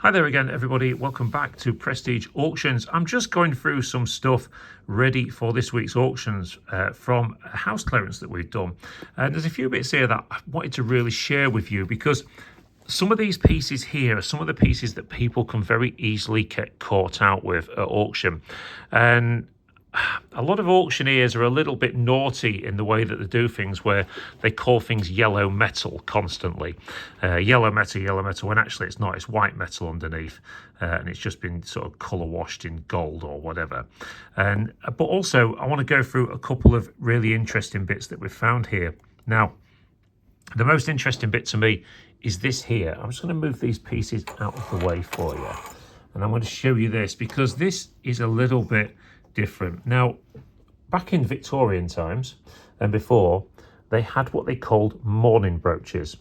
Hi there again, everybody. Welcome back to Prestige Auctions. I'm just going through some stuff ready for this week's auctions from a house clearance that we've done. And there's a few bits here that I wanted to really share with you because some of these pieces here are some of the pieces that people can very easily get caught out with at auction. And a lot of auctioneers are a little bit naughty in the way that they do things, where they call things yellow metal constantly. Yellow metal, when actually it's not, it's white metal underneath, and it's just been sort of colour washed in gold or whatever. But also I want to go through a couple of really interesting bits that we've found here. Now, the most interesting bit to me is this here. I'm just going to move these pieces out of the way for you, and I'm going to show you this because this is a little bit different. Now, back in Victorian times and before, they had what they called mourning brooches.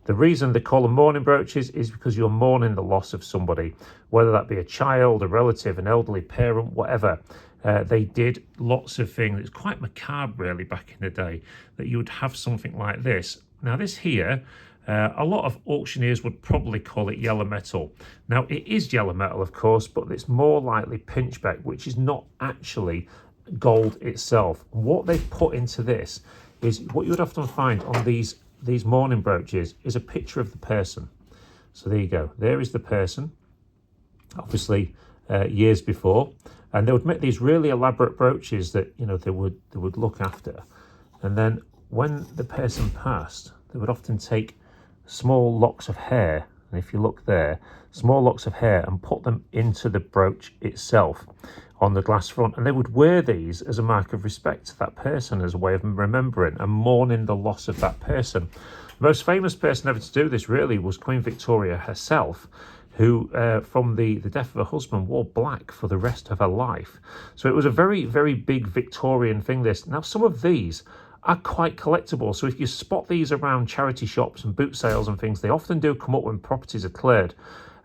The reason they call them mourning brooches is because you're mourning the loss of somebody, whether that be a child, a relative, an elderly parent, whatever. They did lots of things. It's quite macabre really back in the day that you would have something like this. Now this here, a lot of auctioneers would probably call it yellow metal. Now it is yellow metal, of course, but it's more likely pinchbeck, which is not actually gold itself. What they've put into this is what you would often find on these mourning brooches is a picture of the person. So there you go. There is the person, obviously years before, and they would make these really elaborate brooches that they would look after. And then when the person passed, they would often take small locks of hair, and if you look there, small locks of hair, and put them into the brooch itself on the glass front, and they would wear these as a mark of respect to that person, as a way of remembering and mourning the loss of that person. The most famous person ever to do this really was Queen Victoria herself, who from the death of her husband wore black for the rest of her life. So it was a very, very big Victorian thing, this. Now some of these are quite collectible, so if you spot these around charity shops and boot sales and things, they often do come up when properties are cleared.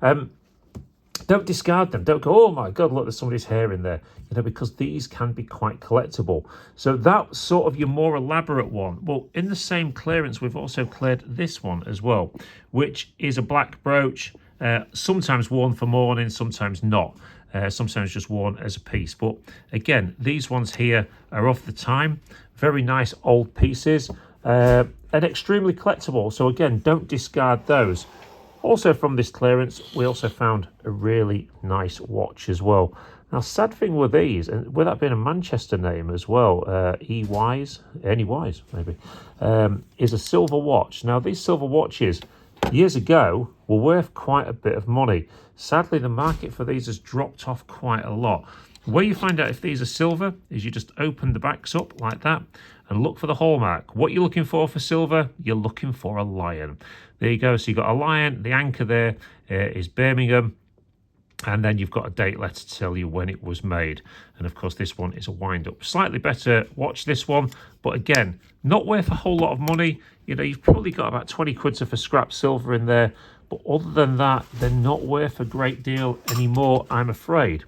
Don't discard them. Don't go, oh my god, look, there's somebody's hair in there, because these can be quite collectible. So that's sort of your more elaborate one. Well, in the same clearance, we've also cleared this one as well, which is a black brooch, sometimes worn for mourning, sometimes not. Sometimes just worn as a piece. But again, these ones here are of the time, very nice old pieces, and extremely collectible. So again, don't discard those. Also from this clearance, we also found a really nice watch as well. Now, sad thing with these, and with that being a Manchester name as well, Any Wise maybe, is a silver watch. Now, these silver watches years ago were worth quite a bit of money. Sadly, the market for these has dropped off quite a lot. The way you find out if these are silver is you just open the backs up like that and look for the hallmark. What you're looking for silver, you're looking for a lion. There you go. So you've got a lion. The anchor there is Birmingham. And then you've got a date letter to tell you when it was made. And of course, this one is a wind-up. Slightly better watch, this one. But again, not worth a whole lot of money. You've probably got about 20 quid for scrap silver in there. But other than that, they're not worth a great deal anymore, I'm afraid.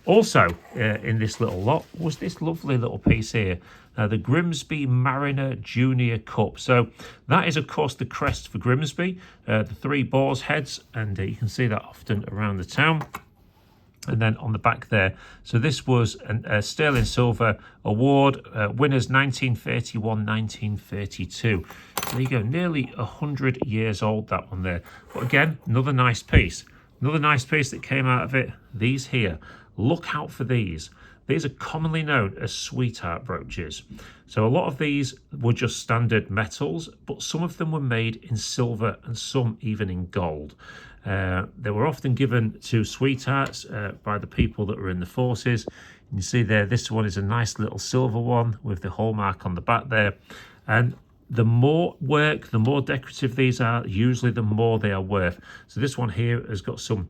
Also, in this little lot was this lovely little piece here. The GRIMSBY Mariner Junior Cup. So that is, of course, the crest for Grimsby, the three boar's heads, and you can see that often around the town. And then on the back there, so this was a sterling silver award, winners 1931, 1932. So there you go, nearly 100 years old, that one there. But again, another nice piece. Another nice piece that came out of it, these here. Look out for these. These are commonly known as sweetheart brooches. So a lot of these were just standard metals, but some of them were made in silver and some even in gold. They were often given to sweethearts by the people that were in the forces. You can see there, this one is a nice little silver one with the hallmark on the back there. And the more work, the more decorative these are, usually the more they are worth. So this one here has got some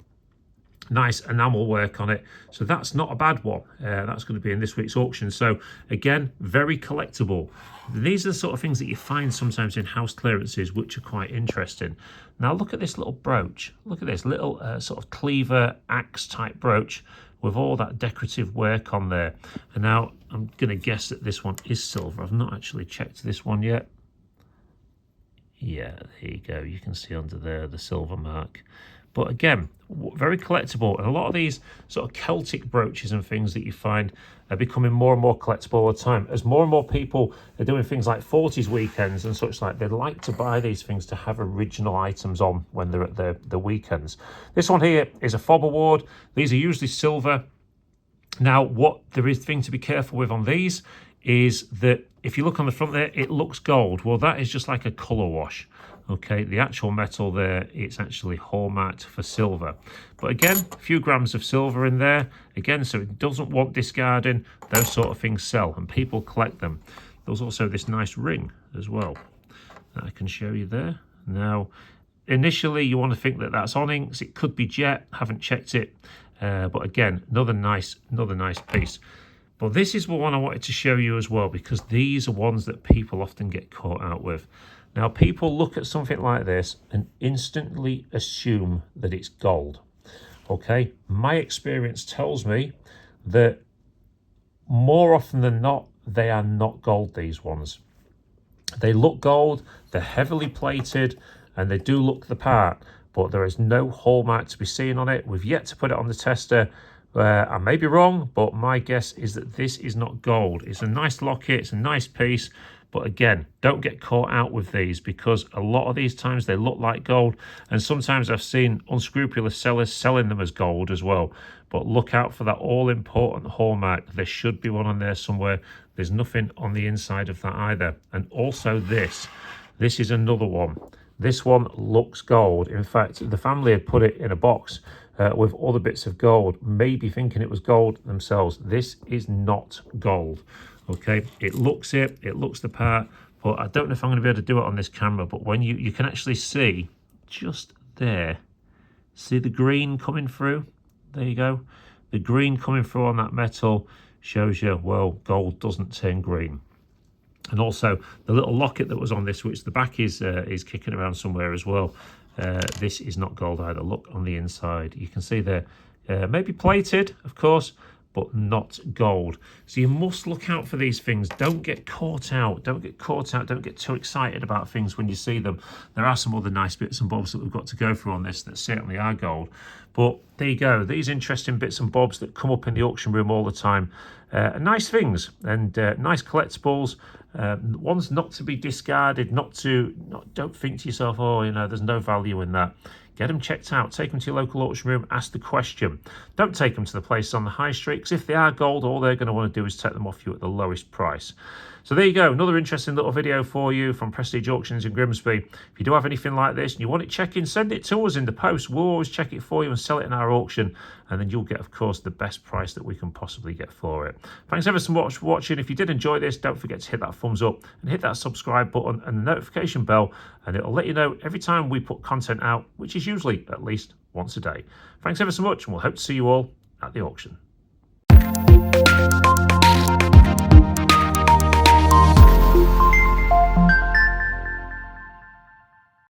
nice enamel work on it, so that's not a bad one. That's going to be in this week's auction. So again, very collectible. These are the sort of things that you find sometimes in house clearances, which are quite interesting. Now look at this little brooch. Look at this little sort of cleaver axe type brooch with all that decorative work on there. And now I'm going to guess that this one is silver. I've not actually checked this one yet. Yeah, there you go. You can see under there the silver mark. But again, very collectible. And a lot of these sort of Celtic brooches and things that you find are becoming more and more collectible all the time. As more and more people are doing things like 40s weekends and such like, they like to buy these things to have original items on when they're at the weekends. This one here is a fob award. These are usually silver. Now, what there is thing to be careful with on these is that if you look on the front there, it looks gold. Well, that is just like a colour wash. Okay, the actual metal there, it's actually hallmarked for silver. But again, a few grams of silver in there. Again, so it doesn't want discarding. Those sort of things sell and people collect them. There's also this nice ring as well that I can show you there. Now, initially you want to think that that's onyx. It could be jet, haven't checked it. But again, another nice piece. But this is one I wanted to show you as well, because these are ones that people often get caught out with. Now, people look at something like this and instantly assume that it's gold. Okay, my experience tells me that more often than not, they are not gold, these ones. They look gold, they're heavily plated, and they do look the part, but there is no hallmark to be seen on it. We've yet to put it on the tester. I may be wrong, but my guess is that this is not gold. It's a nice locket, it's a nice piece, but again, don't get caught out with these, because a lot of these times they look like gold, and sometimes I've seen unscrupulous sellers selling them as gold as well. But look out for that all-important hallmark. There should be one on there somewhere. There's nothing on the inside of that either. And also this is another one. This one looks gold. In fact, the family had put it in a box with other bits of gold, maybe thinking it was gold themselves. This is not gold. Okay, it looks the part, but I don't know if I'm going to be able to do it on this camera. But when you can actually see just there, see the green coming through. There you go. The green coming through on that metal shows you, well, gold doesn't turn green. And also the little locket that was on this, which the back is kicking around somewhere as well. This is not gold either. Look on the inside. You can see there, maybe plated, of course, but not gold. So you must look out for these things. Don't get caught out. Don't get caught out. Don't get too excited about things when you see them. There are some other nice bits and bobs that we've got to go through on this that certainly are gold. But there you go. These interesting bits and bobs that come up in the auction room all the time. Nice things and nice collectibles. Ones not to be discarded. Don't think to yourself, oh, you know, there's no value in that. Get them checked out. Take them to your local auction room. Ask the question. Don't take them to the places on the high street, because if they are gold, all they're going to want to do is take them off you at the lowest price. So there you go. Another interesting little video for you from Prestige Auctions in Grimsby. If you do have anything like this and you want it checking, send it to us in the post. We'll always check it for you and sell it in our auction. And then you'll get, of course, the best price that we can possibly get for it. Thanks ever so much for watching. If you did enjoy this, don't forget to hit that thumbs up and hit that subscribe button and the notification bell. And it'll let you know every time we put content out, which is usually at least once a day. Thanks ever so much, and we'll hope to see you all at the auction.